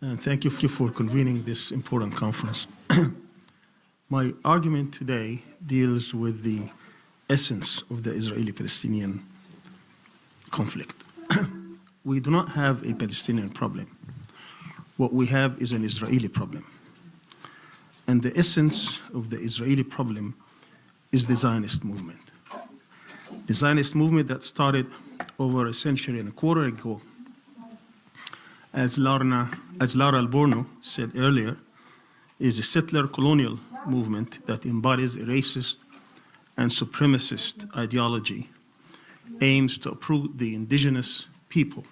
And thank you for convening this important conference. My argument today deals with the essence of the Israeli-Palestinian conflict. We do not have a Palestinian problem. What we have is an Israeli problem. And the essence of the Israeli problem is the Zionist movement. The Zionist movement that started over a century and a quarter ago, as Lara Alborno said earlier, is a settler colonial movement that embodies a racist and supremacist ideology, aims to uproot the indigenous people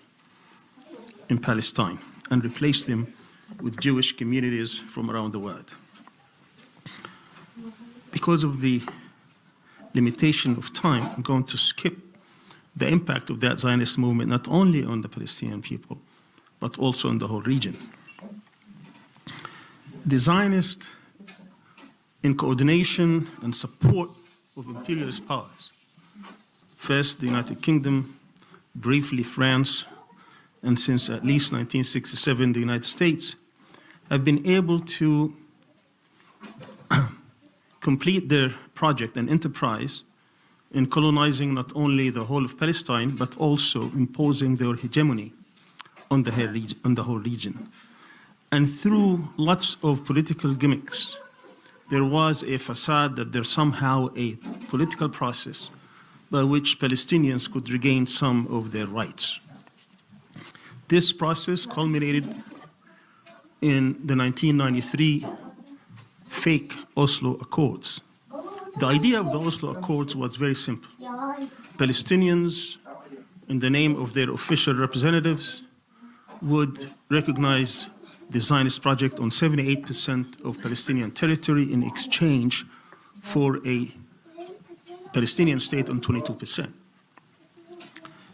in Palestine and replace them with Jewish communities from around the world. Because of the limitation of time, I'm going to skip the impact of that Zionist movement not only on the Palestinian people, but also in the whole region. The Zionists, in coordination and support of imperialist powers, first the United Kingdom, briefly France, and since at least 1967 the United States, have been able to complete their project and enterprise in colonizing not only the whole of Palestine, but also imposing their hegemony on the whole region. And through lots of political gimmicks, there was a facade that there's somehow a political process by which Palestinians could regain some of their rights. This process culminated in the 1993 fake Oslo Accords. The idea of the Oslo Accords was very simple. Palestinians, in the name of their official representatives, would recognize the Zionist project on 78% of Palestinian territory in exchange for a Palestinian state on 22%.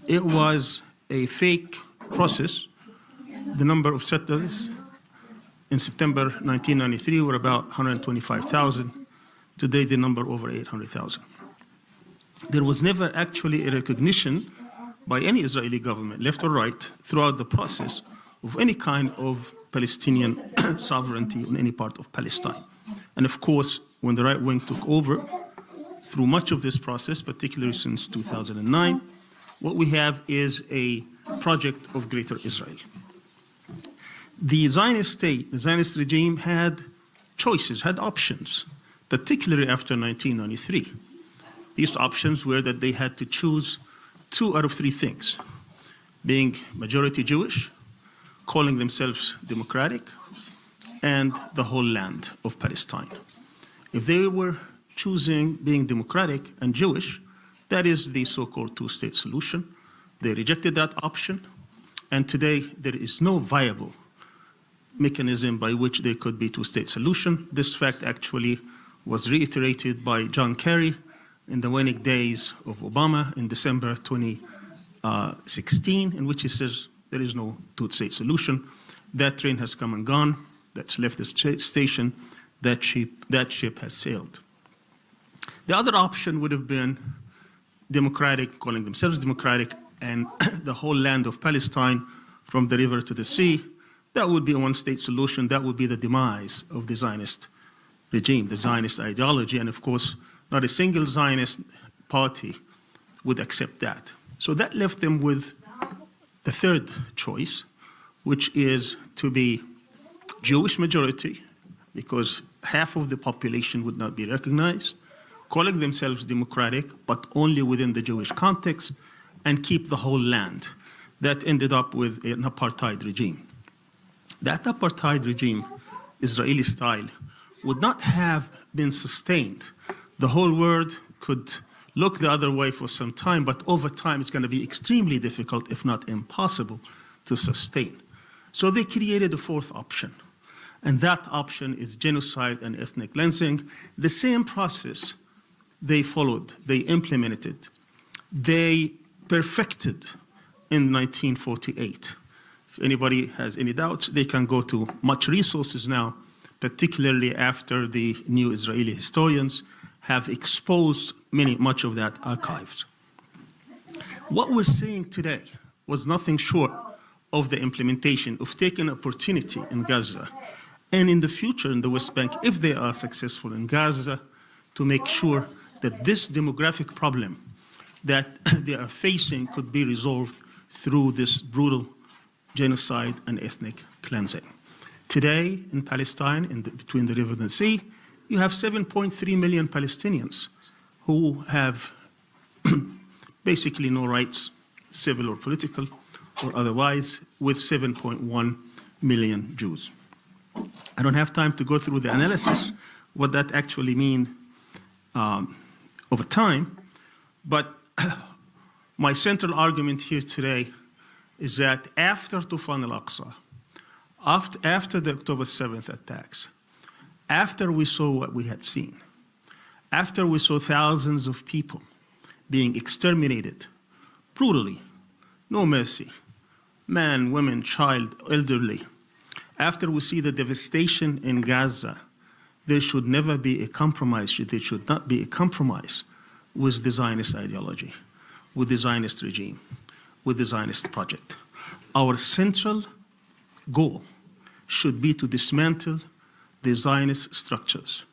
It was a fake process. The number of settlers in September 1993 were about 125,000. Today, the number over 800,000. There was never actually a recognition by any Israeli government, left or right, throughout the process of any kind of Palestinian sovereignty in any part of Palestine. And of course, when the right wing took over, through much of this process, particularly since 2009, what we have is a project of Greater Israel. The Zionist state, the Zionist regime had choices, had options, particularly after 1993. These options were that they had to choose 2 out of 3 things: being majority Jewish, calling themselves democratic, and the whole land of Palestine. If they were choosing being democratic and Jewish, that is the so-called 2-state solution. They rejected that option, and today there is no viable mechanism by which there could be 2-state solution. This fact actually was reiterated by John Kerry in the waning days of Obama in December 2016, in which he says there is no 2-state solution. That train has come and gone. That's left the station. That ship has sailed. The other option would have been democratic, calling themselves democratic, and the whole land of Palestine from the river to the sea. That would be a 1-state solution. That would be the demise of the Zionist regime, the Zionist ideology, and of course, not a single Zionist party would accept that. So that left them with the third choice, which is to be Jewish majority, because half of the population would not be recognized, calling themselves democratic, but only within the Jewish context, and keep the whole land. That ended up with an apartheid regime. That apartheid regime, Israeli style, would not have been sustained. The whole world could look the other way for some time, but over time it's going to be extremely difficult, if not impossible, to sustain. So they created a 4th option, and that option is genocide and ethnic cleansing. The same process they followed, they implemented, they perfected in 1948. If anybody has any doubts, they can go to much resources now, particularly after the new Israeli historians have exposed much of that archives. What we're seeing today was nothing short of the implementation of taking opportunity in Gaza and in the future in the West Bank, if they are successful in Gaza, to make sure that this demographic problem that they are facing could be resolved through this brutal genocide and ethnic cleansing. Today in Palestine, between the river and the sea, you have 7.3 million Palestinians who have basically no rights, civil or political or otherwise, with 7.1 million Jews. I don't have time to go through the analysis, what that actually means over time, but my central argument here today is that after Tufan al-Aqsa, after the October 7th attacks, after we saw what we had seen, after we saw thousands of people being exterminated brutally, no mercy, man, women, child, elderly, after we see the devastation in Gaza, there should never be a compromise, there should not be a compromise with the Zionist ideology, with the Zionist regime, with the Zionist project. Our central goal should be to dismantle the Zionist structures,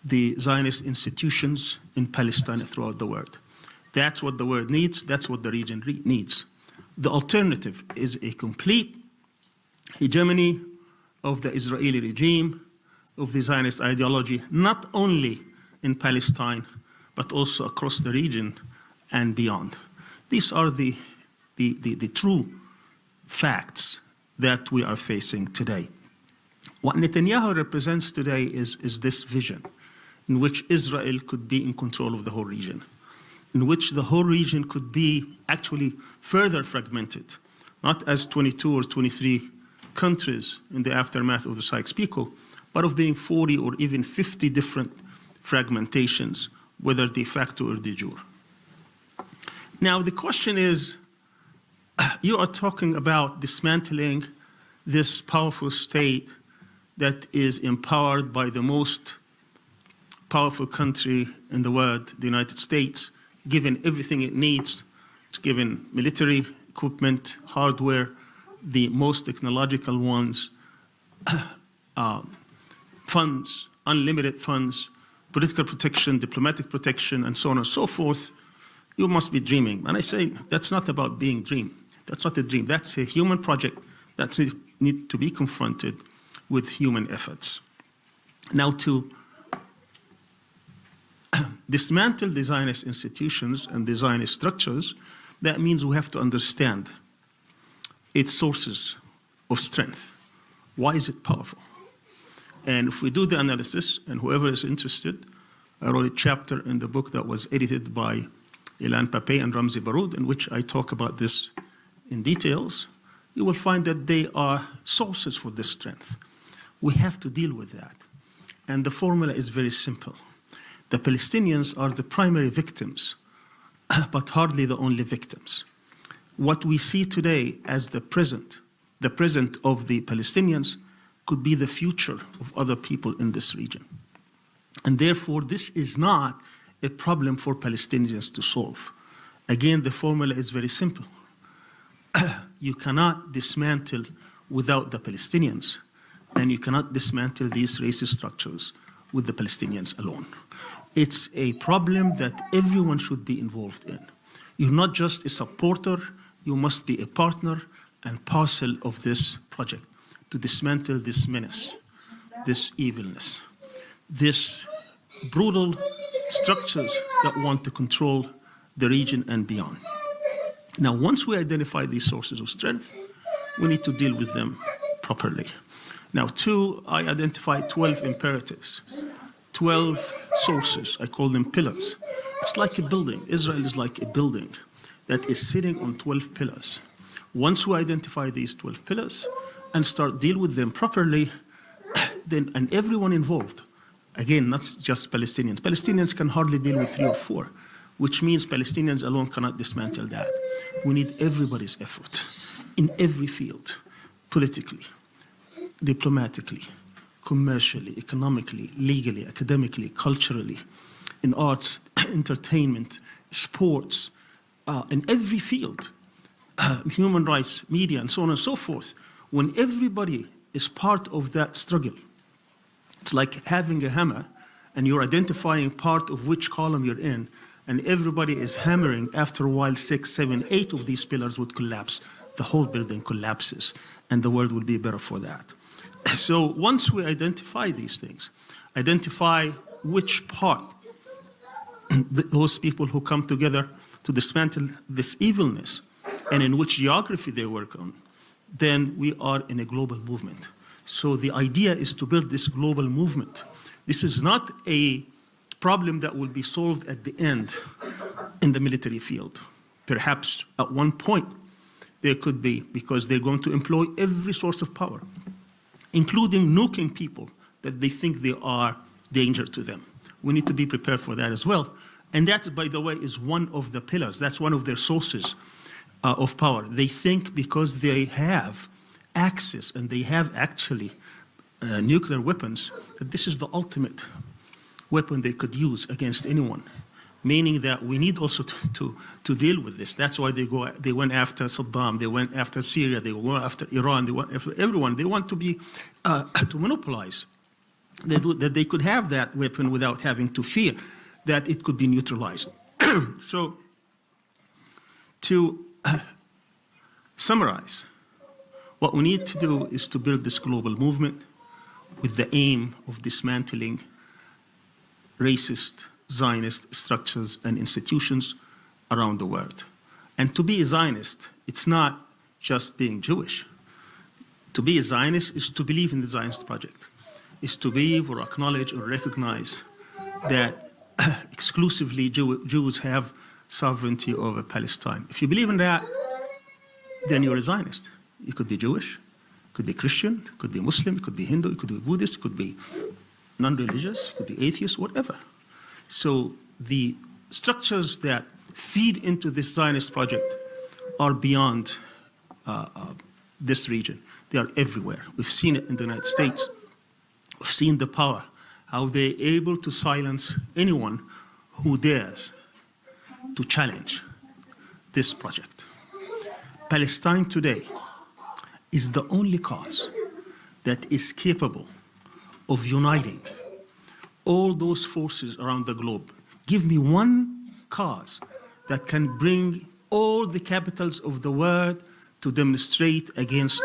the Zionist institutions in Palestine and throughout the world. That's what the world needs, that's what the region needs. The alternative is a complete hegemony of the Israeli regime, of the Zionist ideology, not only in Palestine, but also across the region and beyond. These are the true facts that we are facing today. What Netanyahu represents today is this vision in which Israel could be in control of the whole region, in which the whole region could be actually further fragmented, not as 22 or 23 countries in the aftermath of the Sykes-Picot, but of being 40 or even 50 different fragmentations, whether de facto or de jure. Now, the question is, you are talking about dismantling this powerful state that is empowered by the most powerful country in the world, the United States, given everything it needs. It's given military equipment, hardware, the most technological ones, funds, unlimited funds, political protection, diplomatic protection, and so on and so forth. You must be dreaming. And I say that's not about being dream. That's not a dream. That's a human project that needs to be confronted with human efforts. Now, to dismantle the Zionist institutions and the Zionist structures, that means we have to understand its sources of strength. Why is it powerful? And if we do the analysis, and whoever is interested, I wrote a chapter in the book that was edited by Ilan Pape and Ramzi Baroud, in which I talk about this in details, you will find that they are sources for this strength. We have to deal with that. And the formula is very simple. The Palestinians are the primary victims, but hardly the only victims. What we see today as the present of the Palestinians could be the future of other people in this region. And therefore, this is not a problem for Palestinians to solve. Again, the formula is very simple. You cannot dismantle without the Palestinians, and you cannot dismantle these racist structures with the Palestinians alone. It's a problem that everyone should be involved in. You're not just a supporter, you must be a partner and parcel of this project to dismantle this menace, this evilness, this brutal structures that want to control the region and beyond. Now, once we identify these sources of strength, we need to deal with them properly. Now, I identified 12 imperatives, 12 sources. I call them pillars. It's like a building. Israel is like a building that is sitting on 12 pillars. Once we identify these 12 pillars and start deal with them properly, then, and everyone involved, again, not just Palestinians. Palestinians can hardly deal with 3 or 4, which means Palestinians alone cannot dismantle that. We need everybody's effort in every field, politically, diplomatically, commercially, economically, legally, academically, culturally, in arts, entertainment, sports, in every field. human rights, media, and so on and so forth, when everybody is part of that struggle, it's like having a hammer and you're identifying part of which column you're in, and everybody is hammering. After a while, 6, 7, 8 of these pillars would collapse. The whole building collapses, and the world will be better for that. So once we identify these things, identify which part, those people who come together to dismantle this evilness, and in which geography they work on, then we are in a global movement. So the idea is to build this global movement. This is not a problem that will be solved at the end in the military field. Perhaps at one point there could be, because they're going to employ every source of power, including nuking people that they think they are danger to them. We need to be prepared for that as well. And that, by the way, is one of the pillars. That's one of their sources of power. They think because they have access and they have actually nuclear weapons, that this is the ultimate weapon they could use against anyone, meaning that we need also to deal with this. That's why they went after Saddam, they went after Syria, they went after Iran, they went after everyone. They want to be, to monopolize, that they could have that weapon without having to fear that it could be neutralized. So, to summarize, what we need to do is to build this global movement with the aim of dismantling racist, Zionist structures and institutions around the world. And to be a Zionist, it's not just being Jewish. To be a Zionist is to believe in the Zionist project, is to believe or acknowledge or recognize that exclusively Jews have sovereignty over Palestine. If you believe in that, then you're a Zionist. You could be Jewish, could be Christian, could be Muslim, could be Hindu, could be Buddhist, could be non-religious, could be atheist, whatever. So the structures that feed into this Zionist project are beyond this region. They are everywhere. We've seen it in the United States. We've seen the power, how they're able to silence anyone who dares to challenge this project. Palestine today is the only cause that is capable of uniting all those forces around the globe. Give me one cause that can bring all the capitals of the world to demonstrate against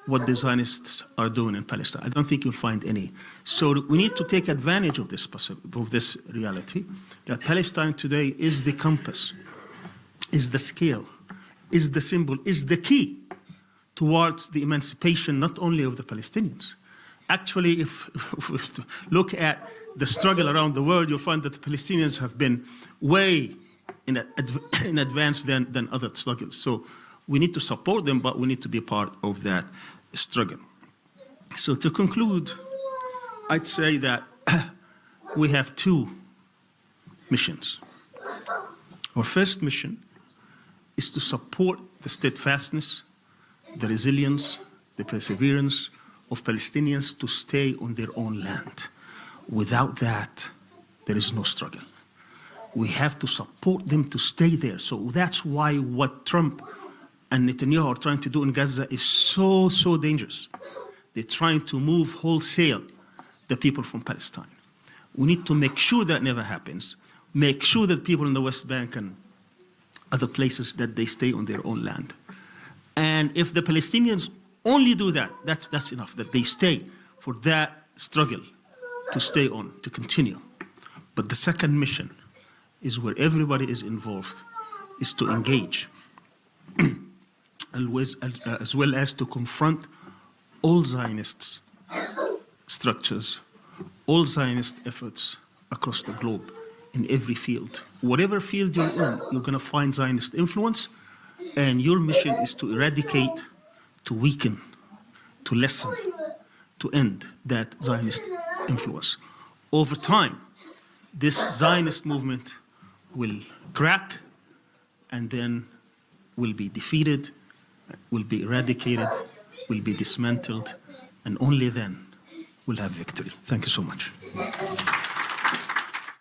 what the Zionists are doing in Palestine. I don't think you'll find any. So we need to take advantage of this reality, that Palestine today is the compass, is the scale, is the symbol, is the key towards the emancipation not only of the Palestinians. Actually, if we look at the struggle around the world, you'll find that the Palestinians have been way in advance than other struggles. So we need to support them, but we need to be part of that struggle. So to conclude, I'd say that we have two missions. Our first mission is to support the steadfastness, the resilience, the perseverance of Palestinians to stay on their own land. Without that, there is no struggle. We have to support them to stay there. So that's why what Trump and Netanyahu are trying to do in Gaza is so, so dangerous. They're trying to move wholesale the people from Palestine. We need to make sure that never happens. Make sure that people in the West Bank and other places, that they stay on their own land. And if the Palestinians only do that, that's enough, that they stay for that struggle to stay on, to continue. But the second mission is where everybody is involved, is to engage, as well as to confront all Zionist structures, all Zionist efforts across the globe, in every field. Whatever field you're in, you're going to find Zionist influence, and your mission is to eradicate, to weaken, to lessen, to end that Zionist influence. Over time, this Zionist movement will crack, and then will be defeated, will be eradicated, will be dismantled, and only then we'll have victory. Thank you so much.